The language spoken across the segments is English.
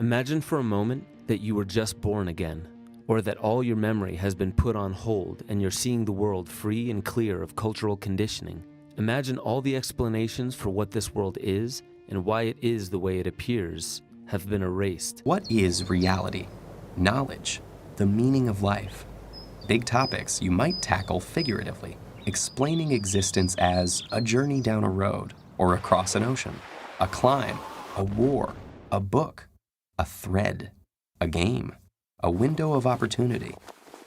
Imagine for a moment that you were just born again, or that all your memory has been put on hold and you're seeing the world free and clear of cultural conditioning. Imagine all the explanations for what this world is and why it is the way it appears have been erased. What is reality? Knowledge? The meaning of life? Big topics you might tackle figuratively, explaining existence as a journey down a road or across an ocean, a climb, a war, a book, a thread, a game, a window of opportunity,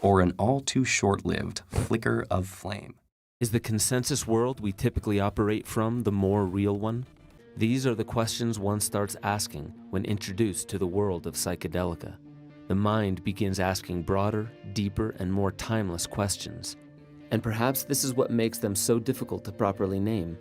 or an all too short-lived flicker of flame. Is the consensus world we typically operate from the more real one? These are the questions one starts asking when introduced to the world of psychedelica. The mind begins asking broader, deeper, and more timeless questions. And perhaps this is what makes them so difficult to properly name.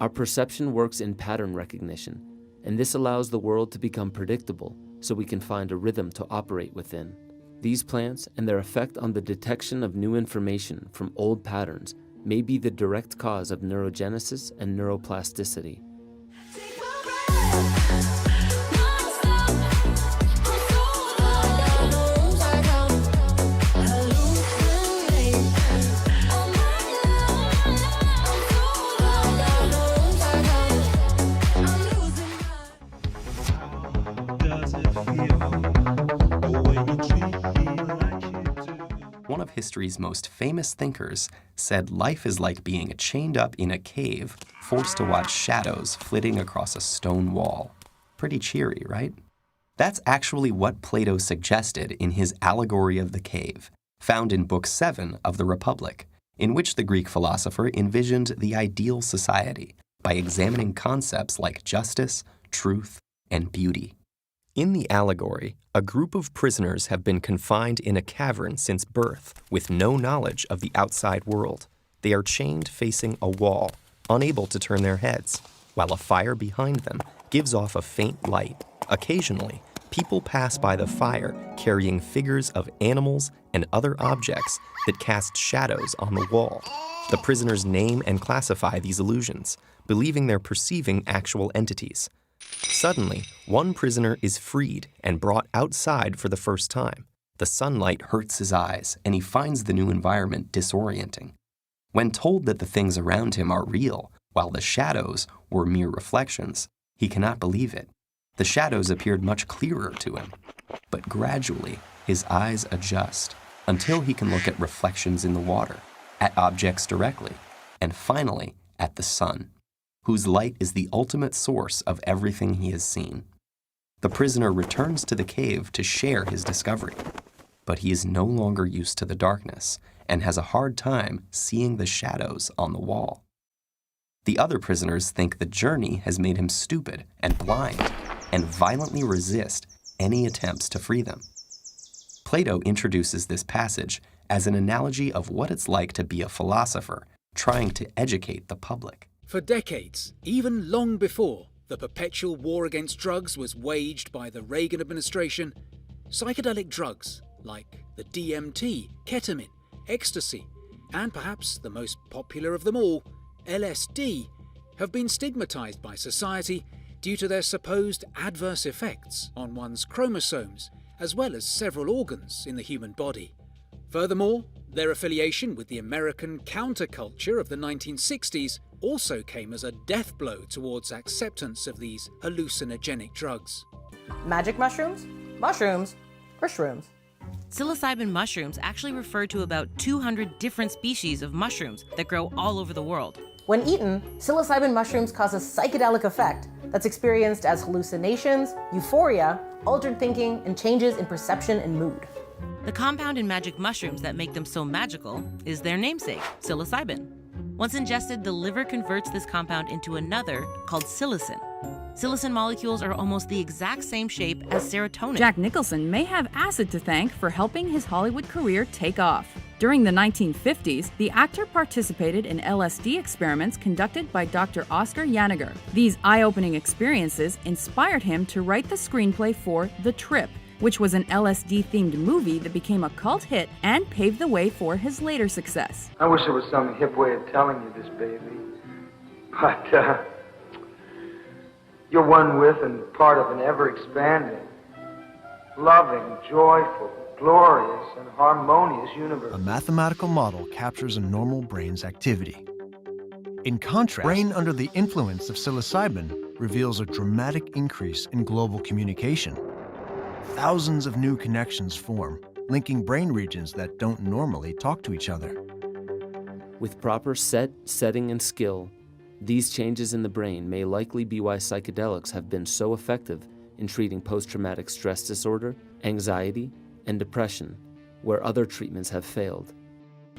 Our perception works in pattern recognition, and this allows the world to become predictable so we can find a rhythm to operate within. These plants and their effect on the detection of new information from old patterns may be the direct cause of neurogenesis and neuroplasticity. One of history's most famous thinkers said life is like being chained up in a cave, forced to watch shadows flitting across a stone wall. Pretty cheery, right? That's actually what Plato suggested in his Allegory of the Cave, found in Book 7 of the Republic, in which the Greek philosopher envisioned the ideal society by examining concepts like justice, truth, and beauty. In the allegory, a group of prisoners have been confined in a cavern since birth, with no knowledge of the outside world. They are chained facing a wall, unable to turn their heads, while a fire behind them gives off a faint light. Occasionally, people pass by the fire carrying figures of animals and other objects that cast shadows on the wall. The prisoners name and classify these illusions, believing they're perceiving actual entities. Suddenly, one prisoner is freed and brought outside for the first time. The sunlight hurts his eyes, and he finds the new environment disorienting. When told that the things around him are real, while the shadows were mere reflections, he cannot believe it. The shadows appeared much clearer to him, but gradually his eyes adjust until he can look at reflections in the water, at objects directly, and finally at the sun, whose light is the ultimate source of everything he has seen. The prisoner returns to the cave to share his discovery, but he is no longer used to the darkness and has a hard time seeing the shadows on the wall. The other prisoners think the journey has made him stupid and blind and violently resist any attempts to free them. Plato introduces this passage as an analogy of what it's like to be a philosopher trying to educate the public. For decades, even long before the perpetual war against drugs was waged by the Reagan administration, psychedelic drugs like the DMT, ketamine, ecstasy, and perhaps the most popular of them all, LSD, have been stigmatized by society due to their supposed adverse effects on one's chromosomes, as well as several organs in the human body. Furthermore, their affiliation with the American counterculture of the 1960s also came as a death blow towards acceptance of these hallucinogenic drugs. Magic mushrooms, mushrooms, or shrooms? Psilocybin mushrooms actually refer to about 200 different species of mushrooms that grow all over the world. When eaten, psilocybin mushrooms cause a psychedelic effect that's experienced as hallucinations, euphoria, altered thinking, and changes in perception and mood. The compound in magic mushrooms that make them so magical is their namesake, psilocybin. Once ingested, the liver converts this compound into another called psilocin. Psilocin molecules are almost the exact same shape as serotonin. Jack Nicholson may have acid to thank for helping his Hollywood career take off. During the 1950s, the actor participated in LSD experiments conducted by Dr. Oscar Yanniger. These eye-opening experiences inspired him to write the screenplay for The Trip, which was an LSD-themed movie that became a cult hit and paved the way for his later success. I wish there was some hip way of telling you this, baby. But, you're one with and part of an ever-expanding, loving, joyful, glorious, and harmonious universe. A mathematical model captures a normal brain's activity. In contrast, brain under the influence of psilocybin reveals a dramatic increase in global communication. Thousands of new connections form, linking brain regions that don't normally talk to each other. With proper setting, and skill, these changes in the brain may likely be why psychedelics have been so effective in treating post-traumatic stress disorder, anxiety, and depression, where other treatments have failed.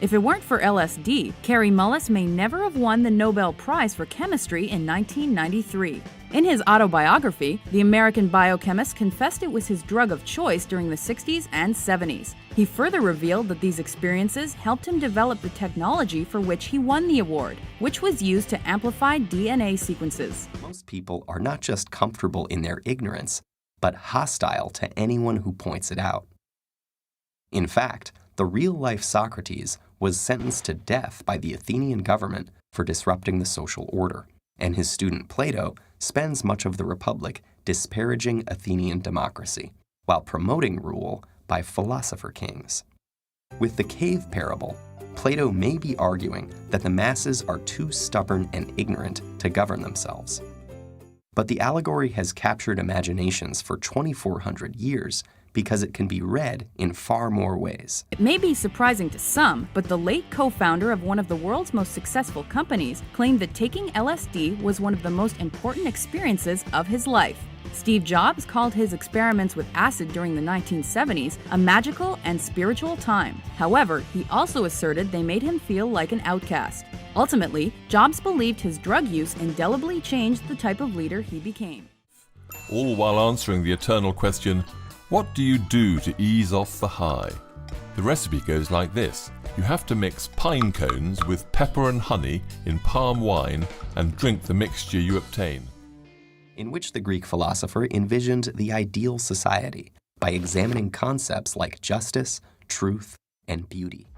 If it weren't for LSD, Kary Mullis may never have won the Nobel Prize for Chemistry in 1993. In his autobiography, the American biochemist confessed it was his drug of choice during the 60s and 70s. He further revealed that these experiences helped him develop the technology for which he won the award, which was used to amplify DNA sequences. Most people are not just comfortable in their ignorance, but hostile to anyone who points it out. In fact, the real-life Socrates was sentenced to death by the Athenian government for disrupting the social order, and his student Plato spends much of the Republic disparaging Athenian democracy, while promoting rule by philosopher kings. With the cave parable, Plato may be arguing that the masses are too stubborn and ignorant to govern themselves. But the allegory has captured imaginations for 2,400 years because it can be read in far more ways. It may be surprising to some, but the late co-founder of one of the world's most successful companies claimed that taking LSD was one of the most important experiences of his life. Steve Jobs called his experiments with acid during the 1970s a magical and spiritual time. However, he also asserted they made him feel like an outcast. Ultimately, Jobs believed his drug use indelibly changed the type of leader he became. All while answering the eternal question, what do you do to ease off the high? The recipe goes like this. You have to mix pine cones with pepper and honey in palm wine and drink the mixture you obtain. In which the Greek philosopher envisioned the ideal society by examining concepts like justice, truth, and beauty.